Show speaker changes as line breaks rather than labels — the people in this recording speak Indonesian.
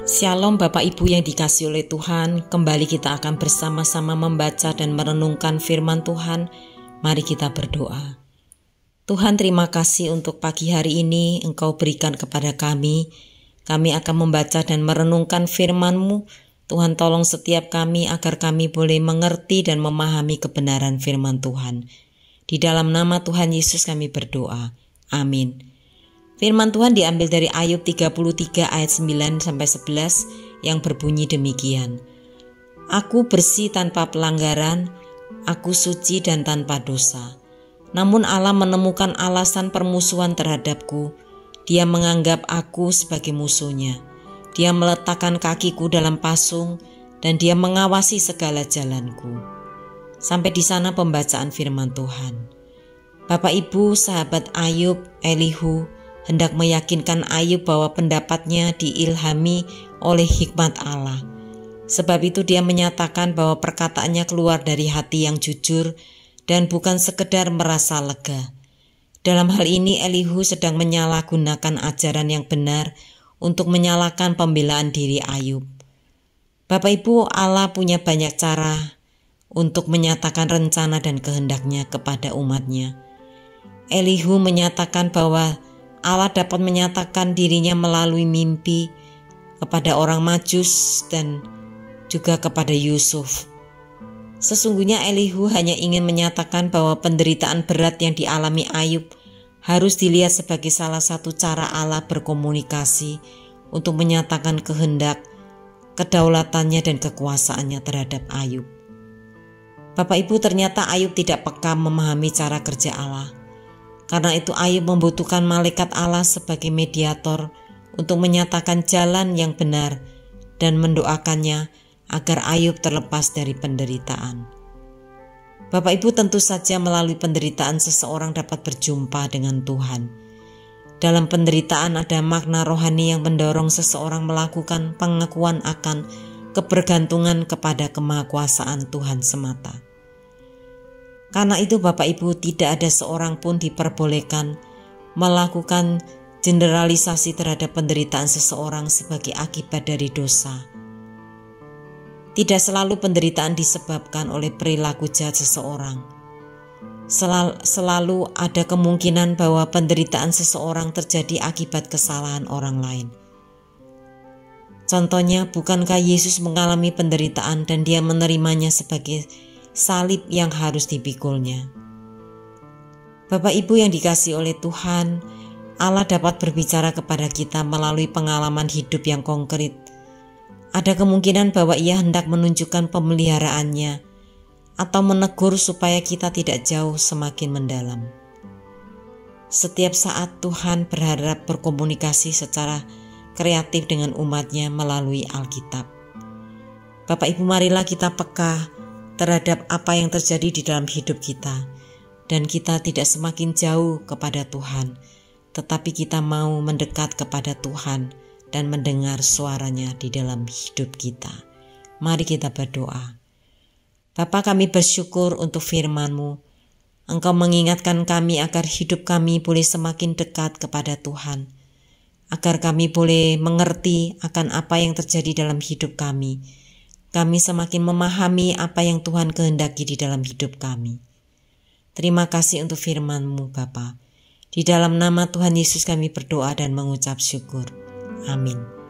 Shalom Bapak Ibu yang dikasihi oleh Tuhan, kembali kita akan bersama-sama membaca dan merenungkan firman Tuhan. Mari kita berdoa. Tuhan, terima kasih untuk pagi hari ini Engkau berikan kepada kami. Kami akan membaca dan merenungkan firman-Mu. Tuhan, tolong setiap kami agar kami boleh mengerti dan memahami kebenaran firman Tuhan. Di dalam nama Tuhan Yesus kami berdoa. Amin. Firman Tuhan diambil dari Ayub 33 ayat 9-11 yang berbunyi demikian. Aku bersih tanpa pelanggaran, aku suci dan tanpa dosa. Namun Allah menemukan alasan permusuhan terhadapku. Dia menganggap aku sebagai musuhnya. Dia meletakkan kakiku dalam pasung dan dia mengawasi segala jalanku. Sampai di sana pembacaan firman Tuhan. Bapak Ibu, sahabat Ayub, Elihu, hendak meyakinkan Ayub bahwa pendapatnya diilhami oleh hikmat Allah. Sebab itu dia menyatakan bahwa perkataannya keluar dari hati yang jujur dan bukan sekedar merasa lega. Dalam hal ini Elihu sedang menyalahgunakan ajaran yang benar untuk menyalahkan pembelaan diri Ayub. Bapak Ibu, Allah punya banyak cara untuk menyatakan rencana dan kehendaknya kepada umatnya. Elihu menyatakan bahwa Allah dapat menyatakan dirinya melalui mimpi kepada orang Majus dan juga kepada Yusuf. Sesungguhnya Elihu hanya ingin menyatakan bahwa penderitaan berat yang dialami Ayub harus dilihat sebagai salah satu cara Allah berkomunikasi untuk menyatakan kehendak, kedaulatannya dan kekuasaannya terhadap Ayub. Bapak Ibu, ternyata Ayub tidak peka memahami cara kerja Allah. Karena itu Ayub membutuhkan malaikat Allah sebagai mediator untuk menyatakan jalan yang benar dan mendoakannya agar Ayub terlepas dari penderitaan. Bapak Ibu, tentu saja melalui penderitaan seseorang dapat berjumpa dengan Tuhan. Dalam penderitaan ada makna rohani yang mendorong seseorang melakukan pengakuan akan kebergantungan kepada kemahakuasaan Tuhan semata. Karena itu Bapak Ibu, tidak ada seorang pun diperbolehkan melakukan generalisasi terhadap penderitaan seseorang sebagai akibat dari dosa. Tidak selalu penderitaan disebabkan oleh perilaku jahat seseorang. Selalu ada kemungkinan bahwa penderitaan seseorang terjadi akibat kesalahan orang lain. Contohnya, bukankah Yesus mengalami penderitaan dan dia menerimanya sebagai salib yang harus dipikulnya? Bapak Ibu yang dikasihi oleh Tuhan, Allah dapat berbicara kepada kita melalui pengalaman hidup yang konkret. Ada kemungkinan bahwa Ia hendak menunjukkan pemeliharaannya atau menegur supaya kita tidak jauh semakin mendalam. Setiap saat Tuhan berharap berkomunikasi secara kreatif dengan umatnya melalui Alkitab. Bapak Ibu, marilah kita peka terhadap apa yang terjadi di dalam hidup kita, dan kita tidak semakin jauh kepada Tuhan, tetapi kita mau mendekat kepada Tuhan dan mendengar suaranya di dalam hidup kita. Mari kita berdoa. Bapa, kami bersyukur untuk firman-Mu. Engkau mengingatkan kami agar hidup kami boleh semakin dekat kepada Tuhan, agar kami boleh mengerti akan apa yang terjadi dalam hidup kami. Kami semakin memahami apa yang Tuhan kehendaki di dalam hidup kami. Terima kasih untuk firman-Mu Bapa. Di dalam nama Tuhan Yesus kami berdoa dan mengucap syukur. Amin.